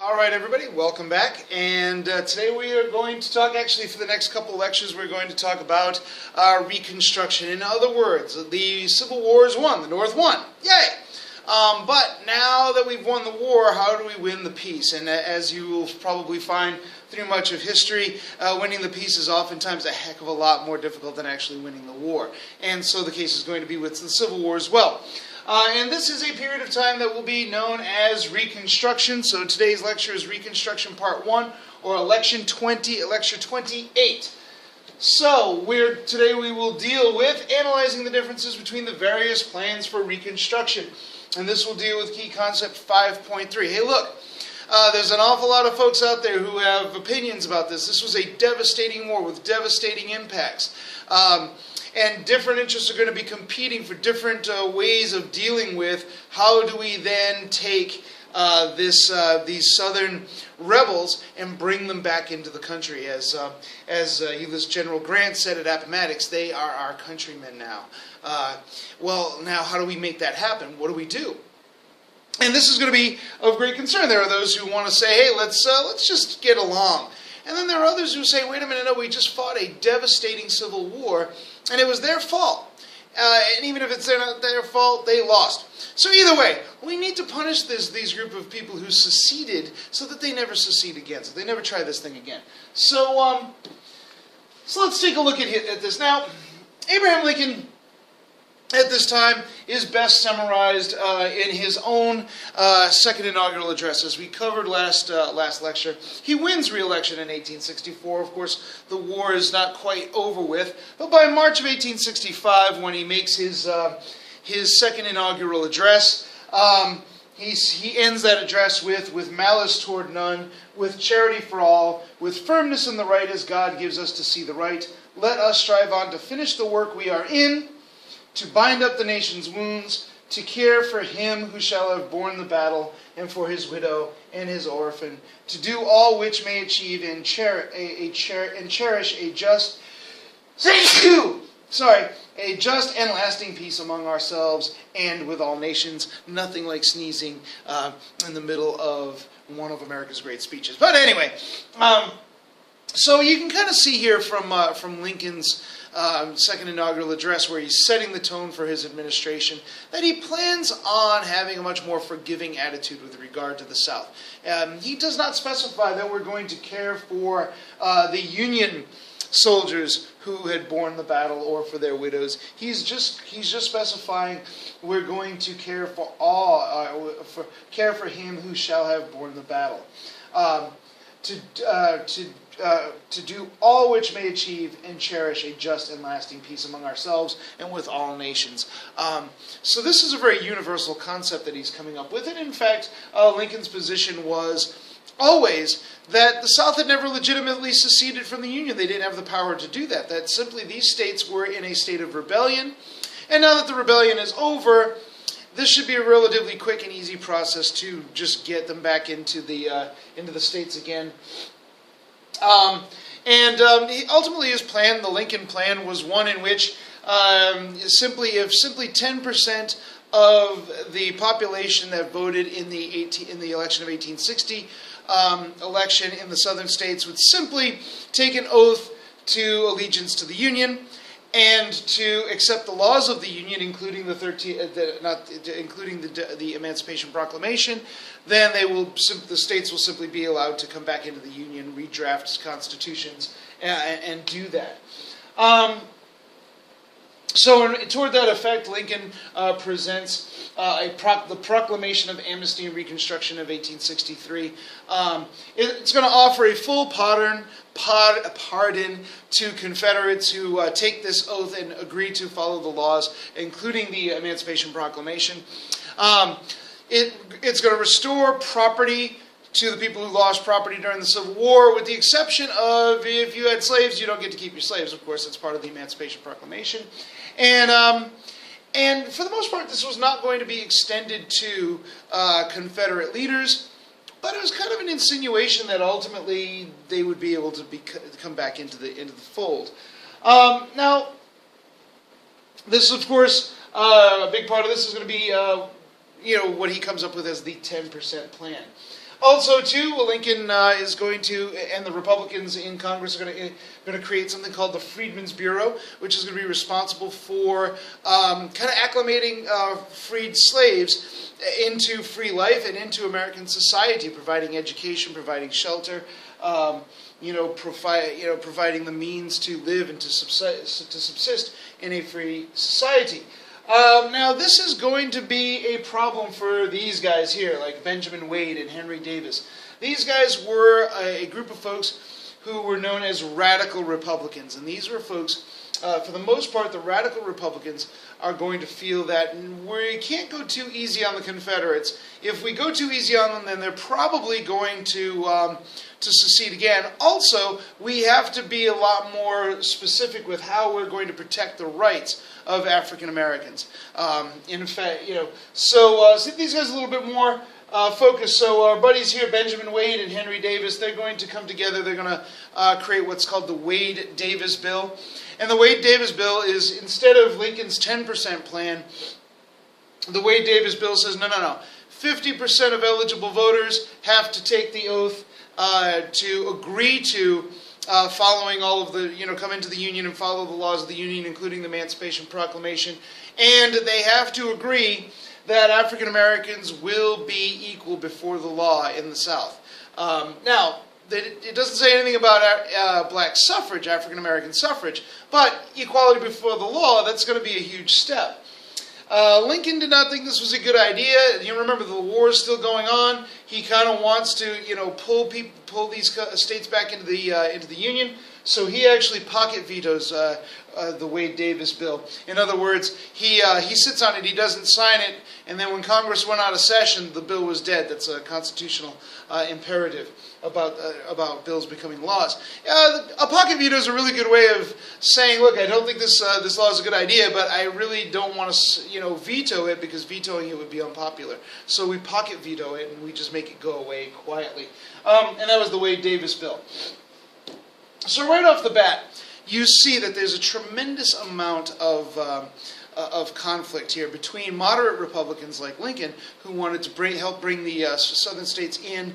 Alright everybody, welcome back, and today we are going to talk, actually for the next couple of lectures, we're going to talk about Reconstruction. In other words, the Civil War is won, the North won, yay! But now that we've won the war, how do we win the peace? And as you will probably find through much of history, winning the peace is oftentimes a heck of a lot more difficult than actually winning the war. And so the case is going to be with the Civil War as well. And this is a period of time that will be known as Reconstruction. So today's lecture is Reconstruction Part 1, or Lecture 28. So today we will deal with analyzing the differences between the various plans for Reconstruction. And this will deal with key concept 5.3. Hey look, there's an awful lot of folks out there who have opinions about this. This was a devastating war with devastating impacts. And different interests are going to be competing for different ways of dealing with how do we then take these Southern rebels and bring them back into the country. As U.S. General Grant said at Appomattox, they are our countrymen now. Well, now how do we make that happen? What do we do? And this is going to be of great concern. There are those who want to say, hey, let's just get along. And then there are others who say, wait a minute, no, we just fought a devastating civil war, and it was their fault. And even if it's not their fault, they lost. So either way, we need to punish these group of people who seceded so that they never secede again, so they never try this thing again. So let's take a look at this. Now, Abraham Lincoln, at this time, is best summarized in his own second inaugural address. As we covered last lecture, he wins re-election in 1864. Of course, the war is not quite over with, but by March of 1865, when he makes his second inaugural address, he ends that address with malice toward none, with charity for all, with firmness in the right as God gives us to see the right. Let us strive on to finish the work we are in, to bind up the nation's wounds, to care for him who shall have borne the battle, and for his widow and his orphan, to do all which may achieve and cherish a just, a just and lasting peace among ourselves and with all nations. Nothing like sneezing in the middle of one of America's great speeches. But anyway, so you can kind of see here from Lincoln's second inaugural address, where he's setting the tone for his administration, that he plans on having a much more forgiving attitude with regard to the South. He does not specify that we're going to care for the Union soldiers who had borne the battle or for their widows. He's just specifying we're going to care for all, care for him who shall have borne the battle. To do all which may achieve and cherish a just and lasting peace among ourselves and with all nations. So this is a very universal concept that he's coming up with. And in fact, Lincoln's position was always that the South had never legitimately seceded from the Union. They didn't have the power to do that. That simply these states were in a state of rebellion. And now that the rebellion is over, this should be a relatively quick and easy process to just get them back into the states again. Ultimately his plan, the Lincoln plan, was one in which simply 10% of the population that voted in the election of 1860 election in the southern states would simply take an oath to allegiance to the Union and to accept the laws of the Union, including the Emancipation Proclamation. Then the states will simply be allowed to come back into the Union, redraft constitutions, and do that. So toward that effect, Lincoln presents the Proclamation of Amnesty and Reconstruction of 1863. It's going to offer a full pardon to Confederates who take this oath and agree to follow the laws, including the Emancipation Proclamation. It's going to restore property to the people who lost property during the Civil War, with the exception of if you had slaves, you don't get to keep your slaves. Of course, that's part of the Emancipation Proclamation. And for the most part, this was not going to be extended to Confederate leaders, but it was kind of an insinuation that ultimately they would be able to come back into the fold. Now, this, of course, a big part of this is going to be what he comes up with as the 10% plan. Also, too, Lincoln is going to, and the Republicans in Congress are going to create something called the Freedmen's Bureau, which is going to be responsible for kind of acclimating freed slaves into free life and into American society, providing education, providing shelter, providing the means to live and to subsist in a free society. Now, this is going to be a problem for these guys here, like Benjamin Wade and Henry Davis. These guys were a group of folks who were known as radical Republicans, and these were folks, for the most part, the radical Republicans are going to feel that we can't go too easy on the Confederates. If we go too easy on them, then they're probably going to secede again. Also, we have to be a lot more specific with how we're going to protect the rights of African Americans. In fact, so these guys are a little bit more focused. So our buddies here, Benjamin Wade and Henry Davis, they're going to come together. They're going to create what's called the Wade-Davis Bill. And the Wade-Davis Bill is, instead of Lincoln's 10% plan, the Wade-Davis Bill says, no. 50% of eligible voters have to take the oath to agree to following all of the, come into the Union and follow the laws of the Union, including the Emancipation Proclamation. And they have to agree that African Americans will be equal before the law in the South. Now, it doesn't say anything about black suffrage, African American suffrage, but equality before the law, that's going to be a huge step. Lincoln did not think this was a good idea. You remember the war is still going on. He kind of wants to, pull these states back into the Union. So he actually pocket vetoes the Wade-Davis bill. In other words, he sits on it, he doesn't sign it, and then when Congress went out of session, the bill was dead. That's a constitutional imperative about bills becoming laws. A pocket veto is a really good way of saying, look, I don't think this law is a good idea, but I really don't want to veto it because vetoing it would be unpopular. So we pocket veto it and we just make it go away quietly. And that was the Wade-Davis bill. So right off the bat, you see that there's a tremendous amount of conflict here between moderate Republicans like Lincoln, who wanted to help bring the southern states in,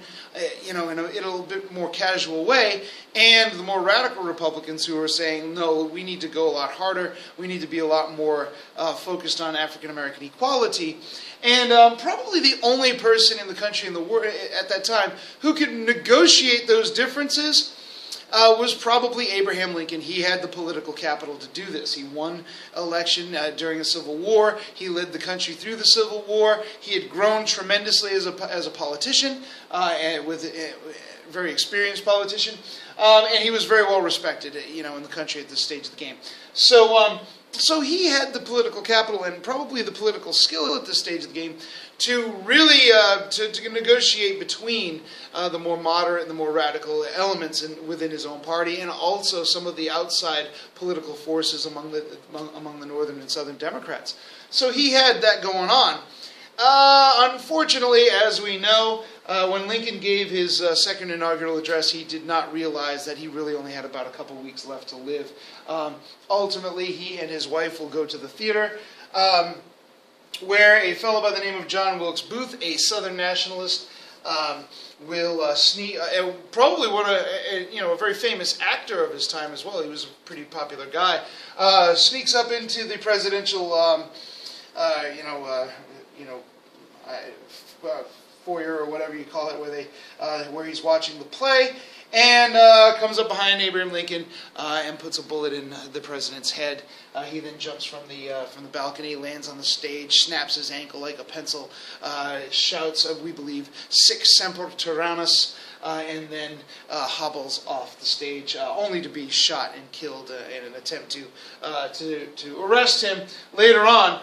in a little bit more casual way, and the more radical Republicans who are saying, no, we need to go a lot harder, we need to be a lot more focused on African American equality. And probably the only person in the country, in the world at that time, who could negotiate those differences was probably Abraham Lincoln. He had the political capital to do this. He won election during the Civil War. He led the country through the Civil War. He had grown tremendously as a politician, and with a very experienced politician, and he was very well respected, in the country at this stage of the game. So he had the political capital and probably the political skill at this stage of the game to really to negotiate between the more moderate and the more radical elements within his own party, and also some of the outside political forces among the northern and southern Democrats. So he had that going on. Unfortunately, as we know, when Lincoln gave his second inaugural address, he did not realize that he really only had about a couple weeks left to live. Ultimately, he and his wife will go to the theater, where a fellow by the name of John Wilkes Booth, a Southern nationalist, will sneak, probably a very famous actor of his time as well. He was a pretty popular guy. Sneaks up into the presidential, foyer or whatever you call it, where he's watching the play, and comes up behind Abraham Lincoln and puts a bullet in the president's head. He then jumps from the balcony, lands on the stage, snaps his ankle like a pencil, shouts, we believe, "Sic semper tyrannis," and then hobbles off the stage, only to be shot and killed in an attempt to arrest him later on.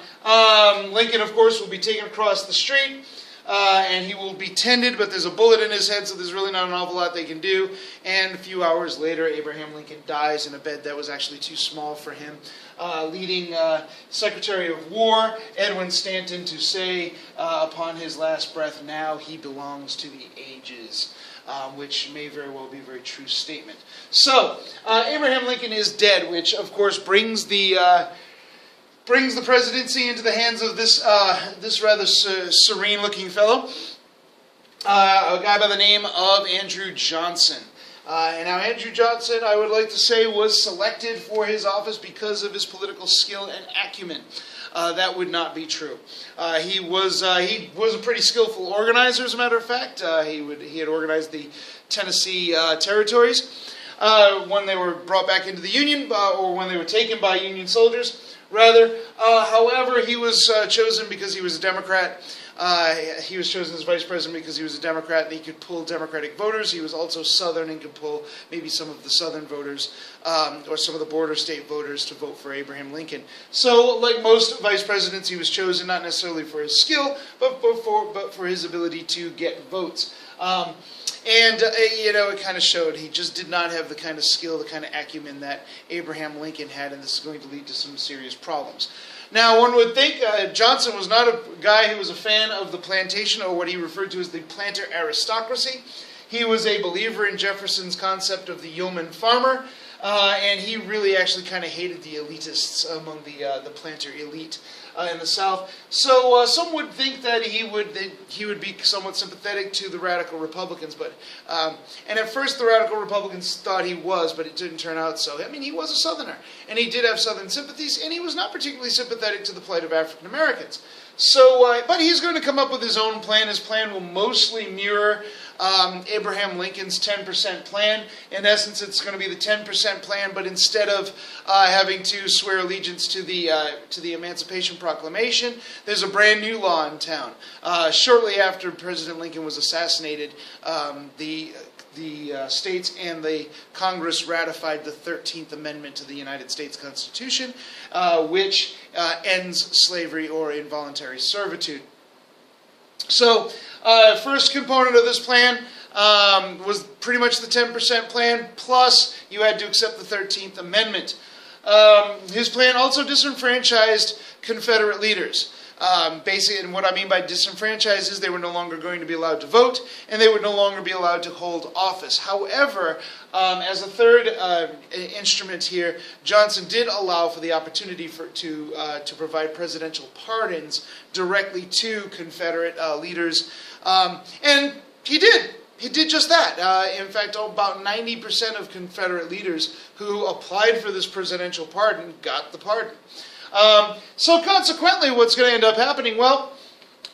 Lincoln, of course, will be taken across the street. And he will be tended, but there's a bullet in his head, so there's really not an awful lot they can do. And a few hours later, Abraham Lincoln dies in a bed that was actually too small for him, leading Secretary of War Edwin Stanton to say upon his last breath, "Now he belongs to the ages," which may very well be a very true statement. So, Abraham Lincoln is dead, which, of course, brings the presidency into the hands of this rather serene-looking fellow. a guy by the name of Andrew Johnson. And now Andrew Johnson, I would like to say, was selected for his office because of his political skill and acumen. That would not be true. He was a pretty skillful organizer, as a matter of fact. He had organized the Tennessee territories when they were brought back into the Union, or when they were taken by Union soldiers, rather. However, he was chosen because he was a Democrat. He was chosen as vice president because he was a Democrat and he could pull Democratic voters. He was also Southern and could pull maybe some of the Southern voters or some of the border state voters to vote for Abraham Lincoln. So, like most vice presidents, he was chosen not necessarily for his skill, but for his ability to get votes. It kind of showed he just did not have the kind of skill, the kind of acumen that Abraham Lincoln had, and this is going to lead to some serious problems. Now, one would think Johnson was not a guy who was a fan of the plantation, or what he referred to as the planter aristocracy. He was a believer in Jefferson's concept of the yeoman farmer, and he really actually kind of hated the elitists among the planter elite in the South. So some would think that he would be somewhat sympathetic to the radical Republicans, and at first the radical Republicans thought he was, but it didn't turn out so. I mean, he was a Southerner, and he did have Southern sympathies, and he was not particularly sympathetic to the plight of African Americans. So, but he's going to come up with his own plan. His plan will mostly mirror Abraham Lincoln's 10% plan. In essence, it's going to be the 10% plan, but instead of having to swear allegiance to the Emancipation Proclamation, there's a brand new law in town. Shortly after President Lincoln was assassinated, the states and the Congress ratified the 13th Amendment to the United States Constitution, which ends slavery or involuntary servitude. So, first component of this plan was pretty much the 10% plan, plus you had to accept the 13th Amendment. His plan also disenfranchised Confederate leaders. Basically, and what I mean by disenfranchised is they were no longer going to be allowed to vote, and they would no longer be allowed to hold office. However, as a third instrument here, Johnson did allow for the opportunity to provide presidential pardons directly to Confederate leaders, and he did. He did just that. In fact, about 90% of Confederate leaders who applied for this presidential pardon got the pardon. So consequently, what's going to end up happening? Well,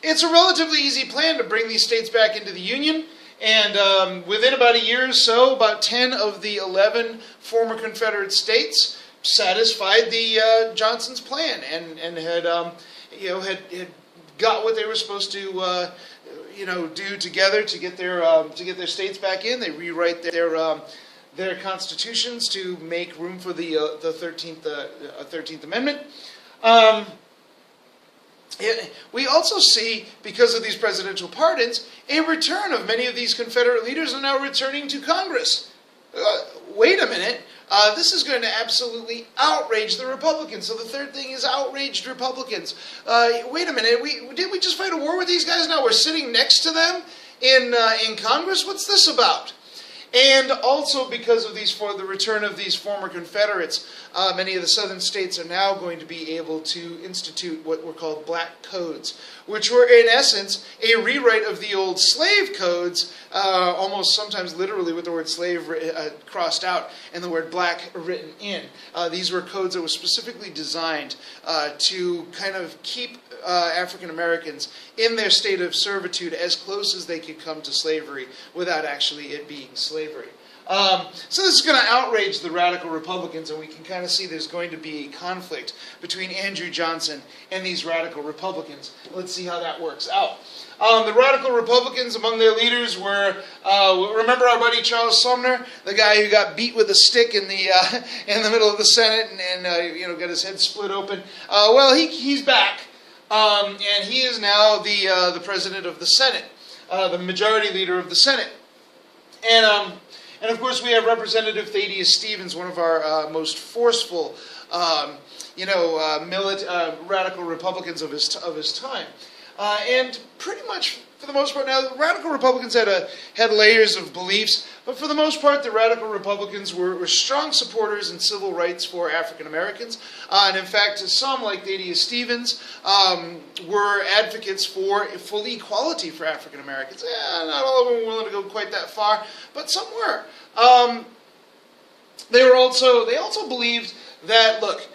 it's a relatively easy plan to bring these states back into the Union. And within about a year or so, about 10 of the 11 former Confederate states satisfied the Johnson's plan and had got what they were supposed to do together to get their states back in. They rewrite their constitutions to make room for the 13th Amendment. We also see, because of these presidential pardons, a return of many of these Confederate leaders are now returning to Congress. Wait a minute. This is going to absolutely outrage the Republicans. So the third thing is outraged Republicans. Wait a minute. Didn't we just fight a war with these guys? Now we're sitting next to them in Congress? What's this about? And also because of the return of these former Confederates, many of the southern states are now going to be able to institute what were called black codes, which were in essence a rewrite of the old slave codes, almost sometimes literally with the word slave crossed out and the word black written in. These were codes that were specifically designed to kind of keep African Americans in their state of servitude as close as they could come to slavery without actually it being slavery. So this is going to outrage the radical Republicans, and we can kind of see there's going to be a conflict between Andrew Johnson and these radical Republicans. Let's see how that works out. The radical Republicans, among their leaders were, remember our buddy Charles Sumner, the guy who got beat with a stick in the middle of the Senate and got his head split open. Well, he's back, and he is now the president of the Senate, the majority leader of the Senate, and of course, we have Representative Thaddeus Stevens, one of our most forceful, radical Republicans of his time, and pretty much for the most part. Now, the radical Republicans had layers of beliefs, But for the most part, the radical Republicans were strong supporters in civil rights for African Americans. And in fact, some, like Thaddeus Stevens, were advocates for full equality for African Americans. Not all of them were willing to go quite that far, but some were. They also believed that, look,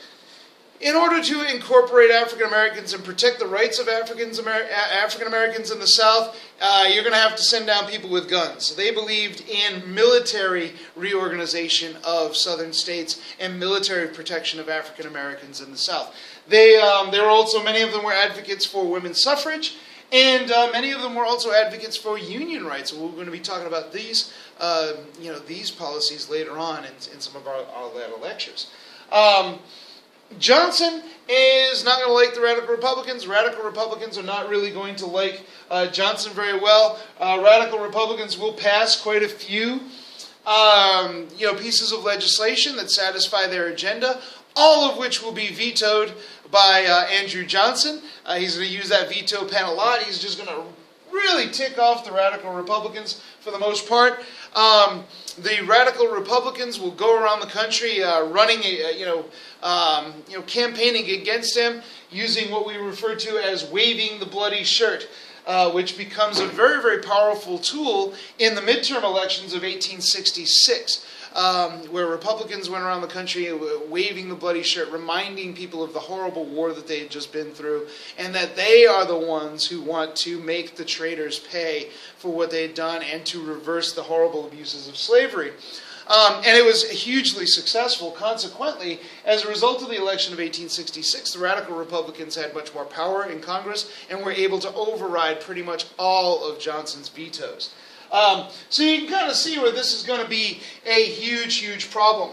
in order to incorporate African Americans and protect the rights of African Americans in the South, you're going to have to send down people with guns. So they believed in military reorganization of southern states and military protection of African Americans in the South. They were also, many of them were advocates for women's suffrage, and many of them were also advocates for union rights. We're going to be talking about these, these policies later on in some of our later lectures. Johnson is not going to like the radical Republicans. Radical Republicans are not really going to like Johnson very well. Radical Republicans will pass quite a few pieces of legislation that satisfy their agenda, all of which will be vetoed by Andrew Johnson. He's going to use that veto pen a lot. He's just going to really tick off the radical Republicans for the most part. The radical Republicans will go around the country running, campaigning against him, using what we refer to as waving the bloody shirt, which becomes a very, very powerful tool in the midterm elections of 1866. Where Republicans went around the country waving the bloody shirt, reminding people of the horrible war that they had just been through, and that they are the ones who want to make the traitors pay for what they had done and to reverse the horrible abuses of slavery. And it was hugely successful. Consequently, as a result of the election of 1866, the radical Republicans had much more power in Congress and were able to override pretty much all of Johnson's vetoes. So you can kind of see where this is going to be a huge, huge problem.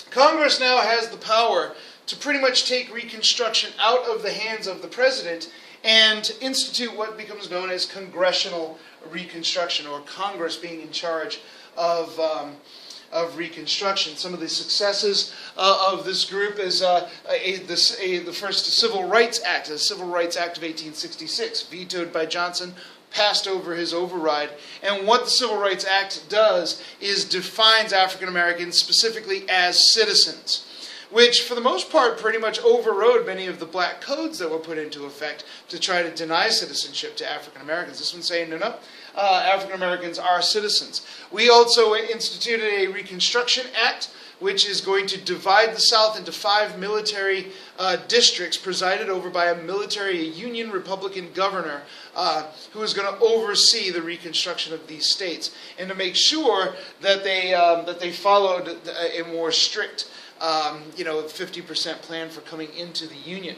Congress now has the power to pretty much take Reconstruction out of the hands of the president and institute what becomes known as Congressional Reconstruction, or Congress being in charge of Reconstruction. Some of the successes of this group is the first Civil Rights Act, the Civil Rights Act of 1866, vetoed by Johnson, passed over his override. And what the Civil Rights Act does is defines African Americans specifically as citizens, which for the most part pretty much overrode many of the black codes that were put into effect to try to deny citizenship to African Americans. This one's saying, no, African Americans are citizens. We also instituted a Reconstruction Act, which is going to divide the South into 5 military districts presided over by a Union Republican governor who is going to oversee the reconstruction of these states and to make sure that they followed a more strict 50% plan for coming into the Union.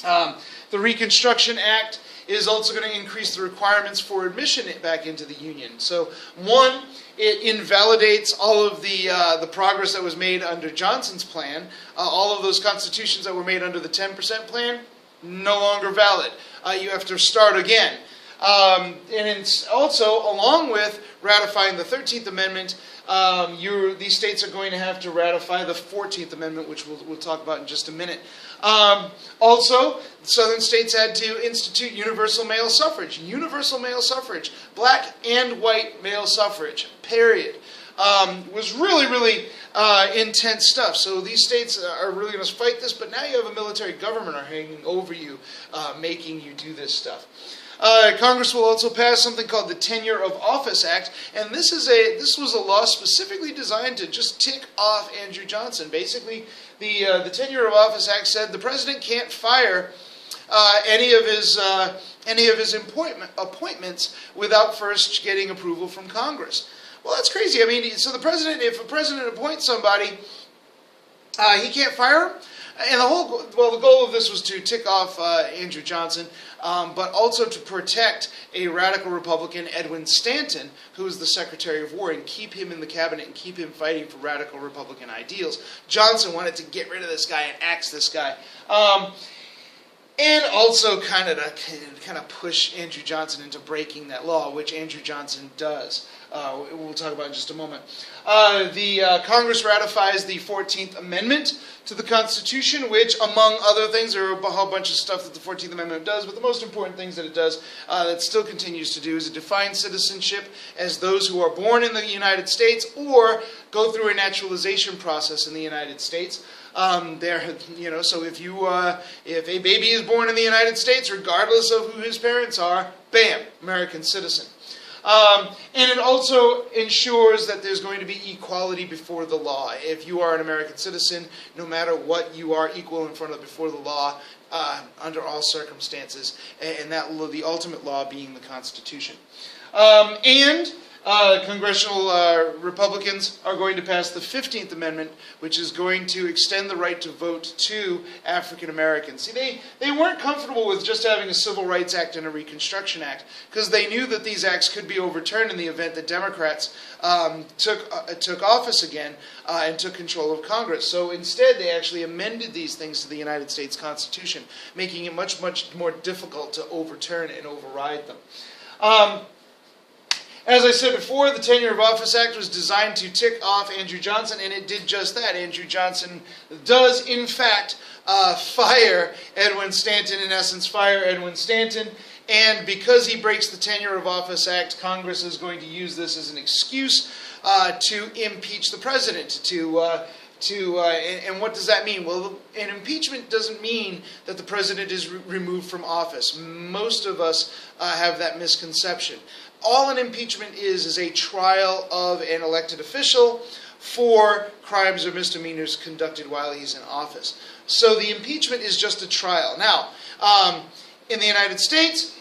The Reconstruction Act is also going to increase the requirements for admission back into the Union. So, one, it invalidates all of the progress that was made under Johnson's plan. All of those constitutions that were made under the 10% plan, no longer valid. You have to start again. And it's also, along with ratifying the 13th Amendment, these states are going to have to ratify the 14th Amendment, which we'll talk about in just a minute. Also, southern states had to institute universal male suffrage. Universal male suffrage. Black and white male suffrage. Period. Was really, really intense stuff. So these states are really going to fight this, but now you have a military government hanging over you, making you do this stuff. Congress will also pass something called the Tenure of Office Act, and this was a law specifically designed to just tick off Andrew Johnson. Basically, the Tenure of Office Act said the president can't fire any of his appointments without first getting approval from Congress. Well, that's crazy. I mean, so if a president appoints somebody, he can't fire him. And the goal of this was to tick off Andrew Johnson, but also to protect a radical Republican, Edwin Stanton, who was the Secretary of War, and keep him in the cabinet and keep him fighting for radical Republican ideals. Johnson wanted to get rid of this guy and axe this guy. and also kind of push Andrew Johnson into breaking that law, which Andrew Johnson does. We'll talk about in just a moment. The Congress ratifies the 14th Amendment to the Constitution, which, among other things, there are a whole bunch of stuff that the 14th Amendment does, but the most important things that it does, that still continues to do, is it defines citizenship as those who are born in the United States or go through a naturalization process in the United States. So if a baby is born in the United States, regardless of who his parents are, bam, American citizen. And it also ensures that there's going to be equality before the law. If you are an American citizen, no matter what, you are equal in front of before the law under all circumstances, and that the ultimate law being the Constitution. Congressional Republicans are going to pass the 15th Amendment, which is going to extend the right to vote to African Americans. See, they weren't comfortable with just having a Civil Rights Act and a Reconstruction Act, because they knew that these acts could be overturned in the event that Democrats took office again and took control of Congress. So instead, they actually amended these things to the United States Constitution, making it much, much more difficult to overturn and override them. As I said before, the Tenure of Office Act was designed to tick off Andrew Johnson, and it did just that. Andrew Johnson does, in fact, fire Edwin Stanton, in essence, fire Edwin Stanton. And because he breaks the Tenure of Office Act, Congress is going to use this as an excuse to impeach the president, and what does that mean? Well, an impeachment doesn't mean that the president is removed from office. Most of us have that misconception. All an impeachment is a trial of an elected official for crimes or misdemeanors conducted while he's in office. So the impeachment is just a trial. Now, in the United States,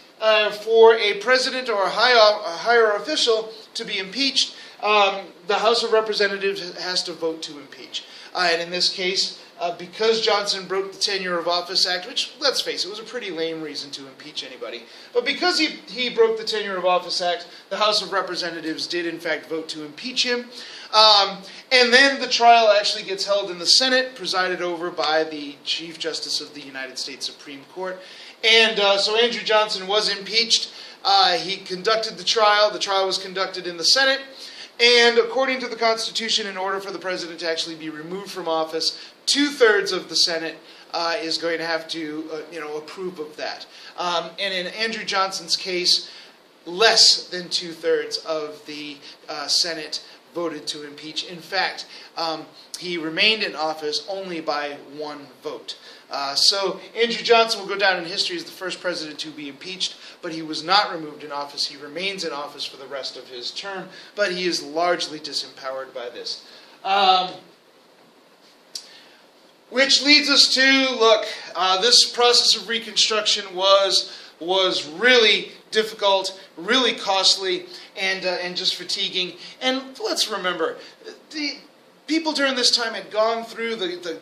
for a president or a higher official to be impeached, the House of Representatives has to vote to impeach. And in this case, because Johnson broke the Tenure of Office Act, which, let's face it, was a pretty lame reason to impeach anybody, but because he broke the Tenure of Office Act, the House of Representatives did in fact vote to impeach him. And then the trial actually gets held in the Senate, presided over by the Chief Justice of the United States Supreme Court. And so Andrew Johnson was impeached. He conducted the trial. The trial was conducted in the Senate. And according to the Constitution, in order for the president to actually be removed from office, 2/3 of the Senate is going to have to, approve of that. And in Andrew Johnson's case, less than 2/3 of the Senate voted to impeach. In fact, he remained in office only by 1 vote. So Andrew Johnson will go down in history as the first president to be impeached, but he was not removed in office. He remains in office for the rest of his term, but he is largely disempowered by this. Which leads us to, look, this process of Reconstruction was really difficult, really costly, and just fatiguing. And let's remember, the people during this time had gone through the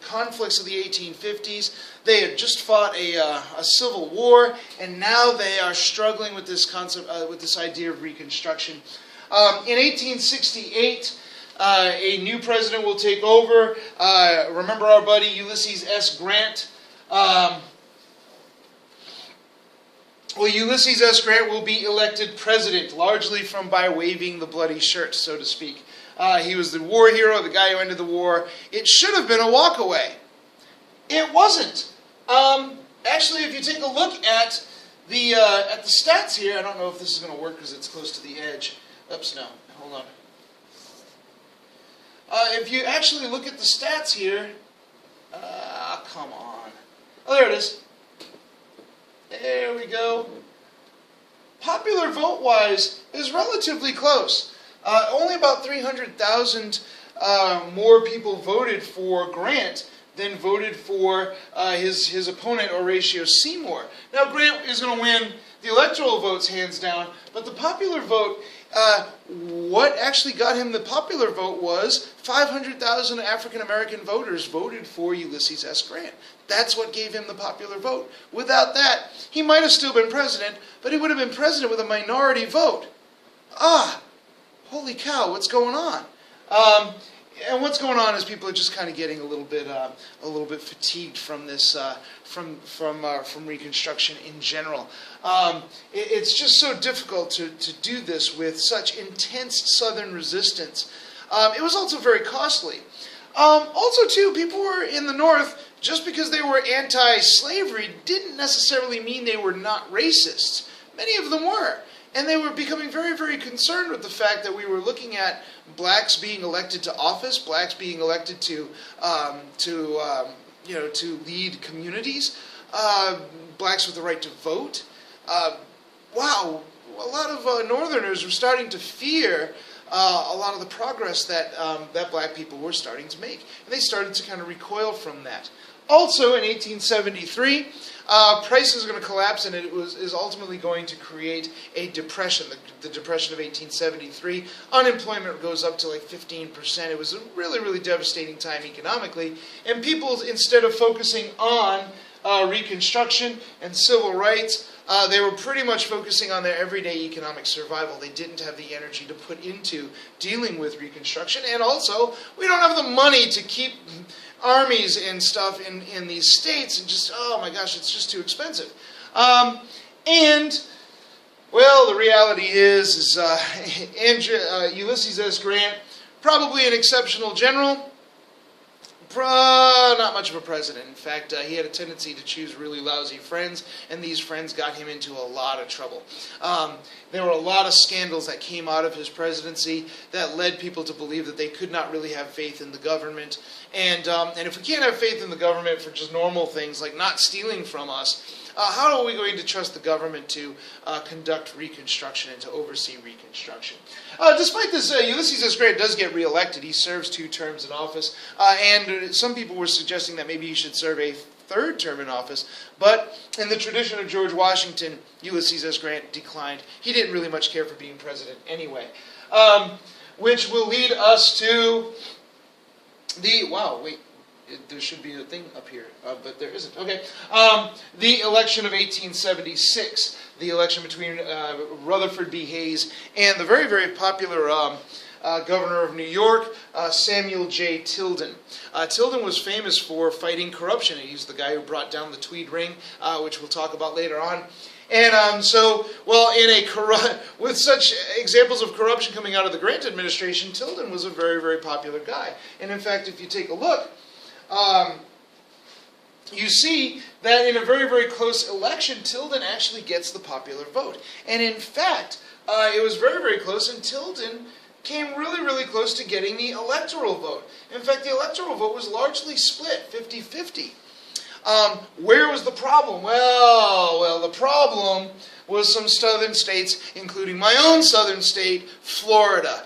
conflicts of the 1850s. They had just fought a civil war, and now they are struggling with this concept, with this idea of Reconstruction. In 1868, a new president will take over. Remember our buddy Ulysses S. Grant. Ulysses S. Grant will be elected president, largely by waving the bloody shirt, so to speak. He was the war hero, the guy who ended the war. It should have been a walkaway. It wasn't. Actually, if you take a look at the stats here, I don't know if this is going to work because it's close to the edge. Oops, no. Hold on. If you actually look at the stats here, come on. Oh, there it is. There we go. Popular vote-wise is relatively close. Only about 300,000 more people voted for Grant than voted for his opponent, Horatio Seymour. Now, Grant is going to win the electoral votes hands down, but the popular vote, what actually got him the popular vote was 500,000 African-American voters voted for Ulysses S. Grant. That's what gave him the popular vote. Without that, he might have still been president, but he would have been president with a minority vote. Holy cow, what's going on? And what's going on is people are just kind of getting a little bit fatigued from this, from Reconstruction in general. It's just so difficult to do this with such intense Southern resistance. It was also very costly. Also, too, people were in the North, just because they were anti-slavery didn't necessarily mean they were not racists. Many of them were. And they were becoming very, very concerned with the fact that we were looking at blacks being elected to office, blacks being elected to lead communities, blacks with the right to vote. Wow, a lot of Northerners were starting to fear a lot of the progress that black people were starting to make, and they started to kind of recoil from that. Also, in 1873. Price is going to collapse, and it is ultimately going to create a depression, the Depression of 1873. Unemployment goes up to like 15%. It was a really, really devastating time economically. And people, instead of focusing on Reconstruction and civil rights, they were pretty much focusing on their everyday economic survival. They didn't have the energy to put into dealing with Reconstruction. And also, we don't have the money to keep armies and stuff in these states, and just, oh my gosh, it's just too expensive. And, well, the reality is Ulysses S. Grant, probably an exceptional general, not much of a president. In fact, he had a tendency to choose really lousy friends, and these friends got him into a lot of trouble. There were a lot of scandals that came out of his presidency that led people to believe that they could not really have faith in the government. And if we can't have faith in the government for just normal things like not stealing from us, how are we going to trust the government to conduct Reconstruction and to oversee Reconstruction? Despite this, Ulysses S. Grant does get reelected. He serves 2 terms in office, and some people were suggesting that maybe he should serve a 3rd term in office. But in the tradition of George Washington, Ulysses S. Grant declined. He didn't really much care for being president anyway. Which will lead us to the, wow, wait. There should be a thing up here, but there isn't. Okay. The election of 1876, the election between Rutherford B. Hayes and the very, very popular governor of New York, Samuel J. Tilden. Tilden was famous for fighting corruption. He's the guy who brought down the Tweed Ring, which we'll talk about later on. And with such examples of corruption coming out of the Grant administration, Tilden was a very, very popular guy. And in fact, if you take a look, you see that in a very, very close election, Tilden actually gets the popular vote. And in fact, it was very, very close, and Tilden came really, really close to getting the electoral vote. In fact, the electoral vote was largely split, 50-50. Where was the problem? Well, the problem was some southern states, including my own southern state, Florida.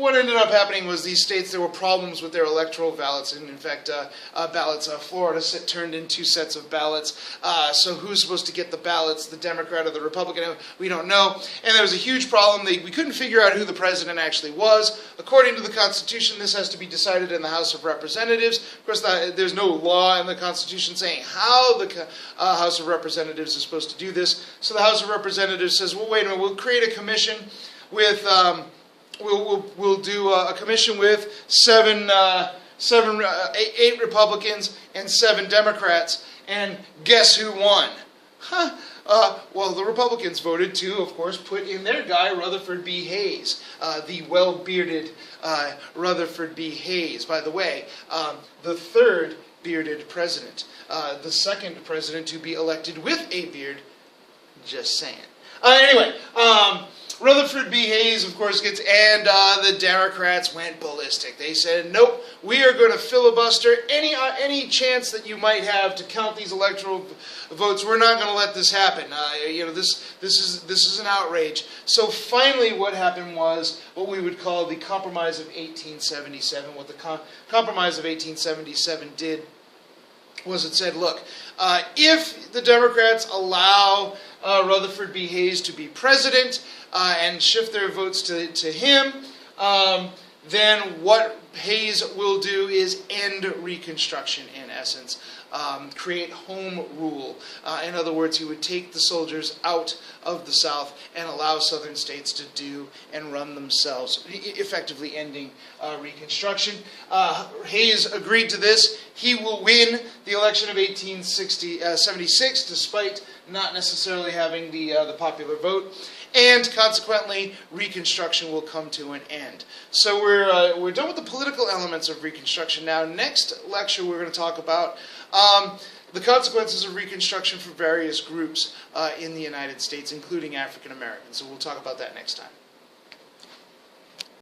What ended up happening was these states, there were problems with their electoral ballots, and in fact, Florida turned in 2 sets of ballots. So who's supposed to get the ballots, the Democrat or the Republican? We don't know. And there was a huge problem. We couldn't figure out who the president actually was. According to the Constitution, this has to be decided in the House of Representatives. Of course, there's no law in the Constitution saying how the House of Representatives is supposed to do this. So the House of Representatives says, well, wait a minute, we'll create a commission with... We'll do a commission with 8 Republicans and 7 Democrats, and guess who won? Well, the Republicans voted to, of course, put in their guy, Rutherford B. Hayes, the well-bearded Rutherford B. Hayes. By the way, the 3rd bearded president, the 2nd president to be elected with a beard. Just saying. Anyway, Rutherford B. Hayes, of course, and the Democrats went ballistic. They said, nope, we are going to filibuster any chance that you might have to count these electoral votes. We're not going to let this happen. This is an outrage. So finally what happened was what we would call the Compromise of 1877. What the Compromise of 1877 did was it said, look, if the Democrats allow Rutherford B. Hayes to be president and shift their votes to him, then what Hayes will do is end Reconstruction, in essence. Create home rule. In other words, he would take the soldiers out of the South and allow Southern states to do and run themselves, effectively ending Reconstruction. Hayes agreed to this. He will win the election of 1876, despite not necessarily having the popular vote. And consequently, Reconstruction will come to an end. So we're done with the political elements of Reconstruction. Now, next lecture we're going to talk about the consequences of Reconstruction for various groups in the United States, including African Americans. So we'll talk about that next time.